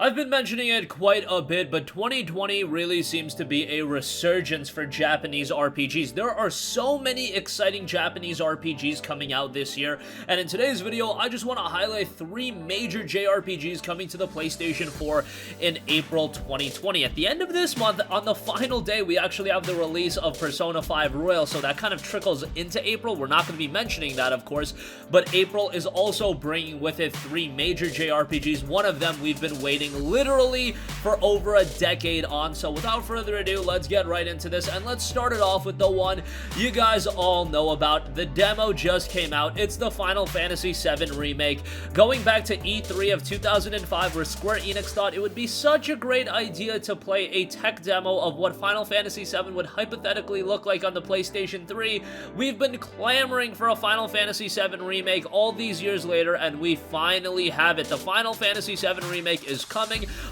I've been mentioning it quite a bit, but 2020 really seems to be a resurgence for Japanese RPGs. There are so many exciting Japanese RPGs coming out this year, and in today's video, I just want to highlight 3 major JRPGs coming to the PlayStation 4 in April 2020. At the end of this month, on the final day, we actually have the release of Persona 5 Royal, so that kind of trickles into April. We're not going to be mentioning that, of course, but April is also bringing with it 3 major JRPGs. One of them we've been waiting literally for over a decade on. So without further ado, let's get right into this, and let's start it off with the one you guys all know about. The demo just came out. It's the Final Fantasy VII Remake. Going back to E3 of 2005, where Square Enix thought it would be such a great idea to play a tech demo of what Final Fantasy VII would hypothetically look like on the PlayStation 3, we've been clamoring for a Final Fantasy VII Remake all these years later, and we finally have it. The Final Fantasy VII Remake is coming,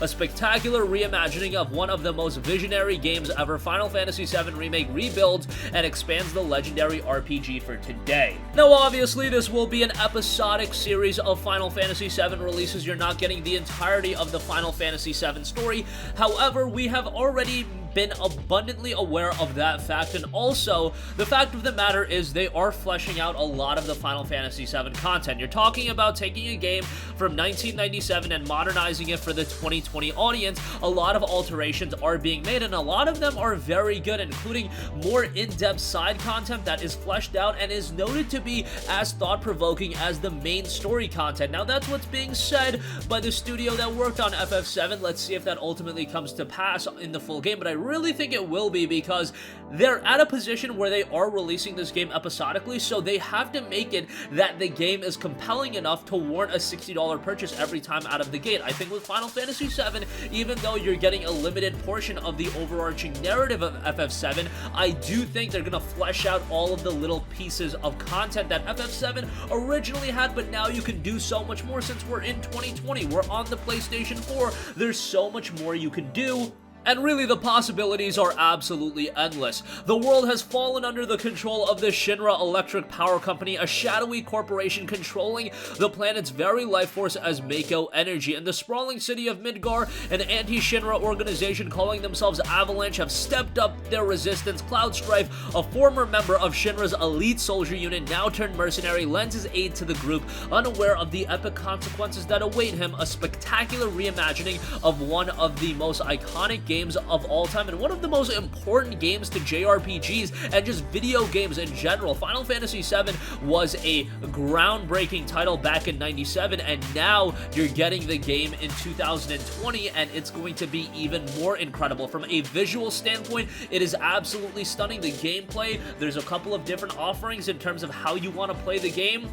a spectacular reimagining of one of the most visionary games ever. Final Fantasy VII Remake rebuilds and expands the legendary RPG for today. Now, obviously, this will be an episodic series of Final Fantasy VII releases. You're not getting the entirety of the Final Fantasy VII story. However, we have already been abundantly aware of that fact, and also the fact of the matter is they are fleshing out a lot of the Final Fantasy VII content. You're talking about taking a game from 1997 and modernizing it for the 2020 audience. A lot of alterations are being made, and a lot of them are very good, including more in-depth side content that is fleshed out and is noted to be as thought-provoking as the main story content. Now, that's what's being said by the studio that worked on FF7. Let's see if that ultimately comes to pass in the full game, but I really think it will be, because they're at a position where they are releasing this game episodically, so they have to make it that the game is compelling enough to warrant a $60 purchase every time out of the gate. I think with Final Fantasy VII, even though you're getting a limited portion of the overarching narrative of FF7, I do think they're gonna flesh out all of the little pieces of content that FF7 originally had, but now you can do so much more since we're in 2020. We're on the PlayStation 4. There's so much more you can do. And really, the possibilities are absolutely endless. The world has fallen under the control of the Shinra Electric Power Company, a shadowy corporation controlling the planet's very life force as Mako Energy. And the sprawling city of Midgar, an anti-Shinra organization calling themselves Avalanche, have stepped up their resistance. Cloud Strife, a former member of Shinra's elite soldier unit, now turned mercenary, lends his aid to the group, unaware of the epic consequences that await him. A spectacular reimagining of one of the most iconic games of all time, and one of the most important games to JRPGs and just video games in general. Final Fantasy VII was a groundbreaking title back in '97, and now you're getting the game in 2020, and it's going to be even more incredible. From a visual standpoint, it is absolutely stunning. The gameplay, there's a couple of different offerings in terms of how you want to play the game.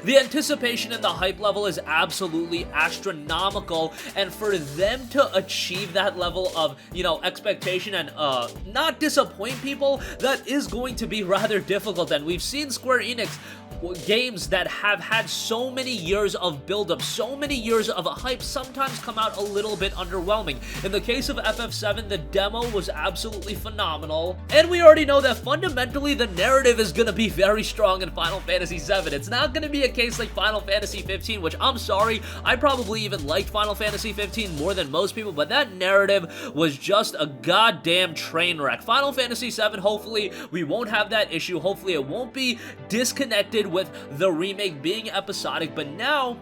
The anticipation and the hype level is absolutely astronomical, and for them to achieve that level of, expectation and not disappoint people, that is going to be rather difficult. And we've seen Square Enix games that have had so many years of build-up, so many years of hype, sometimes come out a little bit underwhelming. In the case of FF7, the demo was absolutely phenomenal, and we already know that fundamentally the narrative is going to be very strong in Final Fantasy VII. It's not going to be a case like Final Fantasy 15, which, I'm sorry, I probably even liked Final Fantasy 15 more than most people, but that narrative was just a goddamn train wreck. Final Fantasy 7, hopefully we won't have that issue. Hopefully it won't be disconnected with the remake being episodic, but now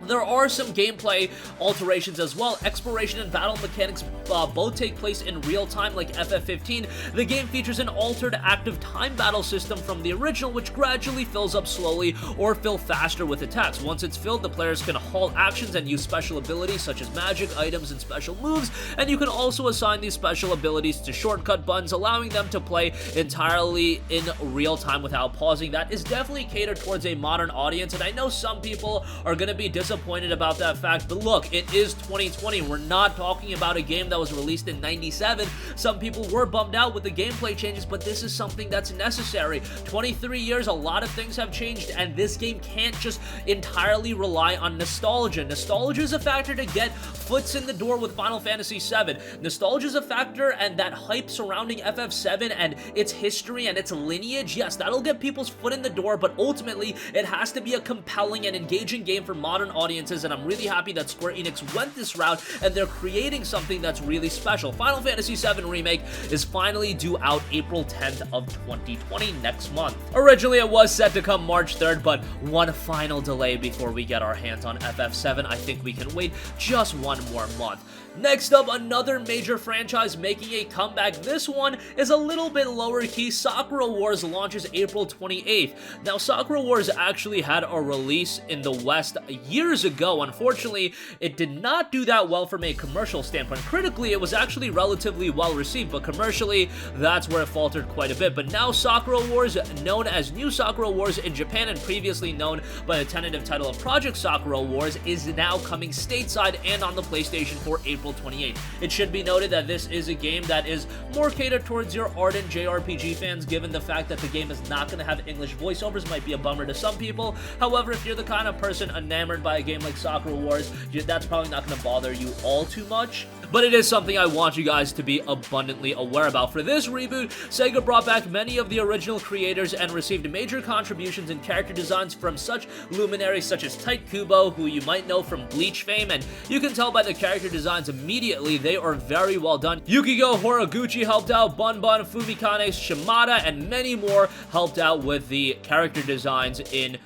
there are some gameplay alterations as well. Exploration and battle mechanics both take place in real time like FF15. The game features an altered active time battle system from the original, which gradually fills up slowly or fill faster with attacks. Once it's filled, the players can halt actions and use special abilities such as magic items and special moves, and you can also assign these special abilities to shortcut buttons, allowing them to play entirely in real time without pausing. That is definitely catered towards a modern audience, and I know some people are going to be disappointed about that fact, but look, it is 2020. We're not talking about a game that was released in '97. Some people were bummed out with the gameplay changes, but this is something that's necessary. 23 years, a lot of things have changed, and this game can't just entirely rely on nostalgia. Nostalgia is a factor to get foots in the door with Final Fantasy VII. Nostalgia is a factor, and that hype surrounding FF7 and its history and its lineage, yes, that'll get people's foot in the door, but ultimately, it has to be a compelling and engaging game for modern audiences, and I'm really happy that Square Enix went this route and they're creating something that's really special. Final Fantasy VII Remake is finally due out April 10th of 2020, next month. Originally, it was set to come March 3rd, but one final delay before we get our hands on FF7. I think we can wait just one more month. Next up, another major franchise making a comeback. This one is a little bit lower key. Sakura Wars launches April 28th. Now, Sakura Wars actually had a release in the West years ago. Unfortunately, it did not do that well from a commercial standpoint. Critically, it was actually relatively well received, but commercially, that's where it faltered quite a bit. But now Sakura Wars, known as New Sakura Wars in Japan and previously known by the tentative title of Project Sakura Wars, is now coming stateside and on the PlayStation 4 April 28th. It should be noted that this is a game that is more catered towards your ardent JRPG fans, given the fact that the game is not going to have English voiceovers. Might be a bummer to some people. However, if you're the kind of person enamored by a game like Sakura Wars, that's probably not going to bother you all too much. But it is something I want you guys to be abundantly aware about. For this reboot, Sega brought back many of the original creators and received major contributions in character designs from such luminaries such as Tite Kubo, who you might know from Bleach fame, and you can tell by the character designs immediately they are very well done. Yukiko Horiguchi helped out, Bunbun, Fumikane Shimada, and many more helped out with the character designs in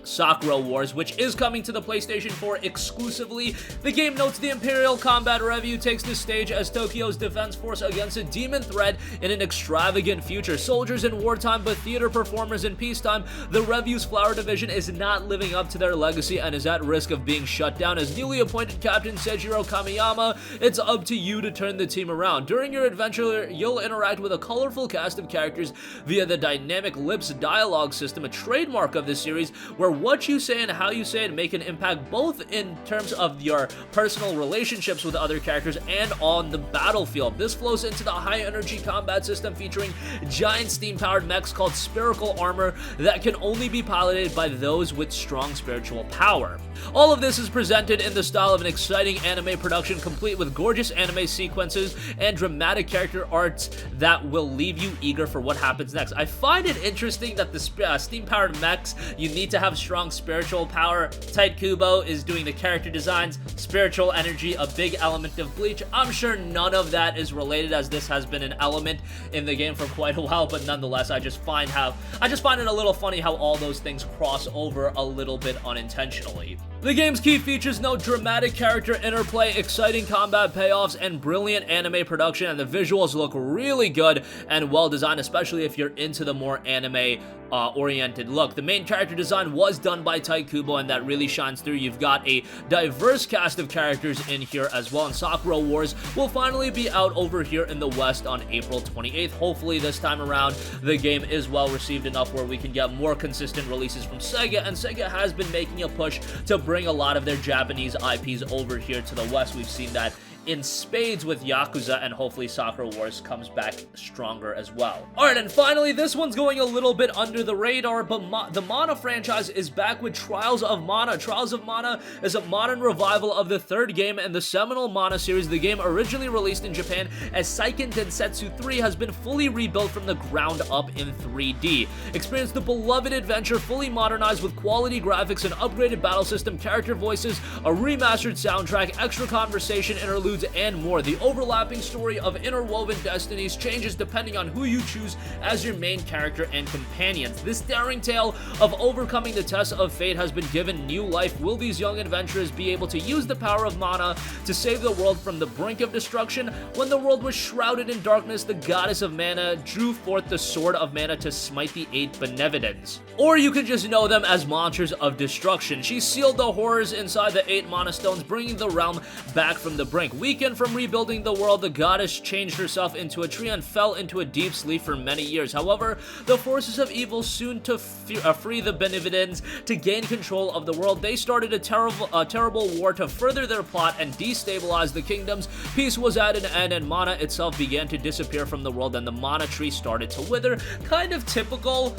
Sakura Wars, which is coming to the PlayStation 4 exclusively. The game notes the Imperial Combat Revue takes the stage as Tokyo's defense force against a demon threat in an extravagant future. Soldiers in wartime, but theater performers in peacetime, the Revue's Flower Division is not living up to their legacy and is at risk of being shut down. As newly appointed Captain Seijiro Kamiyama, it's up to you to turn the team around. During your adventure, you'll interact with a colorful cast of characters via the dynamic lips dialogue system, a trademark of this series, where what you say and how you say it make an impact both in terms of your personal relationships with other characters and on the battlefield. This flows into the high-energy combat system featuring giant steam-powered mechs called spherical armor that can only be piloted by those with strong spiritual power. All of this is presented in the style of an exciting anime production, complete with gorgeous anime sequences and dramatic character arts that will leave you eager for what happens next. I find it interesting that the steam-powered mechs, you need to have strong spiritual power. Tite Kubo is doing the character designs, spiritual energy, a big element of Bleach. I'm sure none of that is related, as this has been an element in the game for quite a while, but nonetheless, I just find it a little funny how all those things cross over a little bit unintentionally. The game's key features note dramatic character interplay, exciting combat payoffs, and brilliant anime production, and the visuals look really good and well designed, especially if you're into the more anime oriented look. The main character design was done by Tite Kubo, and that really shines through. You've got a diverse cast of characters in here as well, and Sakura Wars will finally be out over here in the West on April 28th. Hopefully this time around the game is well received enough where we can get more consistent releases from Sega, and Sega has been making a push to bring a lot of their Japanese IPs over here to the West. We've seen that in spades with Yakuza, and hopefully Sakura Wars comes back stronger as well. Alright, and finally, this one's going a little bit under the radar, but the Mana franchise is back with Trials of Mana. Trials of Mana is a modern revival of the third game in the seminal Mana series. The game, originally released in Japan as Seiken Densetsu 3, has been fully rebuilt from the ground up in 3D. Experience the beloved adventure fully modernized with quality graphics, an upgraded battle system, character voices, a remastered soundtrack, extra conversation interludes, and more. The overlapping story of interwoven destinies changes depending on who you choose as your main character and companions. This daring tale of overcoming the test of fate has been given new life. Will these young adventurers be able to use the power of Mana to save the world from the brink of destruction? When the world was shrouded in darkness, the goddess of Mana drew forth the sword of Mana to smite the 8 benevolents. Or you could just know them as monsters of destruction. She sealed the horrors inside the 8 Mana stones, bringing the realm back from the brink. Weakened from rebuilding the world, the goddess changed herself into a tree and fell into a deep sleep for many years. However, the forces of evil soon to free the benevolents to gain control of the world. They started a terrible war to further their plot and destabilize the kingdoms. Peace was at an end, and Mana itself began to disappear from the world, and the Mana tree started to wither. Kind of typical.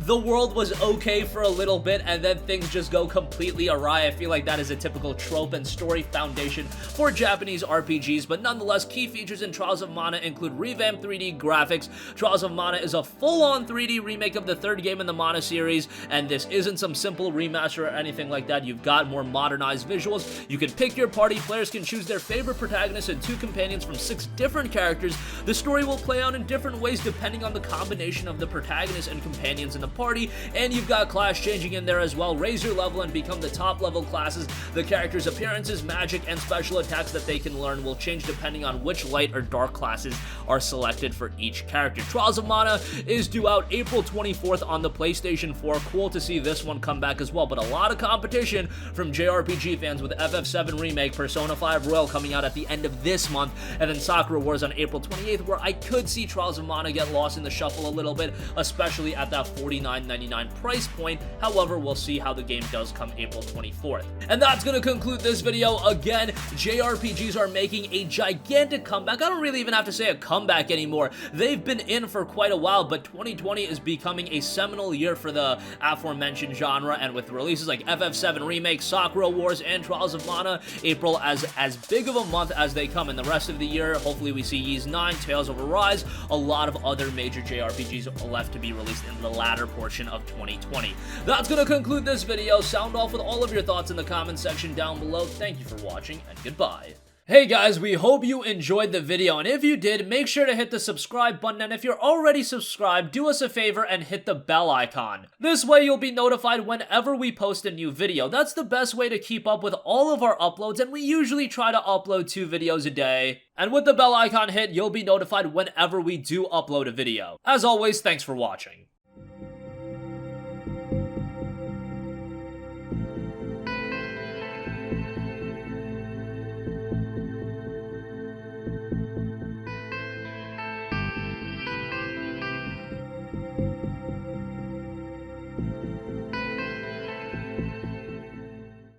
the world was okay for a little bit and then things just go completely awry. I feel like that is a typical trope and story foundation for Japanese RPGs, but nonetheless, key features in Trials of Mana include revamped 3D graphics. Trials of Mana is a full-on 3D remake of the third game in the Mana series, and this isn't some simple remaster or anything like that. You've got more modernized visuals. You can pick your party. Players can choose their favorite protagonist and 2 companions from 6 different characters. The story will play out in different ways depending on the combination of the protagonists and companions in the party, and you've got class changing in there as well. Raise your level and become the top level classes. The characters' appearances, magic, and special attacks that they can learn will change depending on which light or dark classes are selected for each character. Trials of Mana is due out April 24th on the PlayStation 4. Cool to see this one come back as well, but a lot of competition from JRPG fans with FF7 Remake, Persona 5 Royal coming out at the end of this month, and then Sakura Wars on April 28th, where I could see Trials of Mana get lost in the shuffle a little bit, especially at that $49.99 price point. However, we'll see how the game does come April 24th. And that's going to conclude this video. Again, JRPGs are making a gigantic comeback. I don't really even have to say a comeback anymore. They've been in for quite a while, but 2020 is becoming a seminal year for the aforementioned genre, and with releases like FF7 Remake, Sakura Wars, and Trials of Mana, April as big of a month as they come. In the rest of the year, hopefully we see Ys 9, Tales of Arise, a lot of other major JRPGs left to be released in the latter portion of 2020. That's going to conclude this video. Sound off with all of your thoughts in the comment section down below. Thank you for watching, and goodbye. Hey guys, we hope you enjoyed the video, and if you did, make sure to hit the subscribe button, and if you're already subscribed, do us a favor and hit the bell icon. This way you'll be notified whenever we post a new video. That's the best way to keep up with all of our uploads, and we usually try to upload 2 videos a day. And with the bell icon hit, you'll be notified whenever we do upload a video. As always, thanks for watching.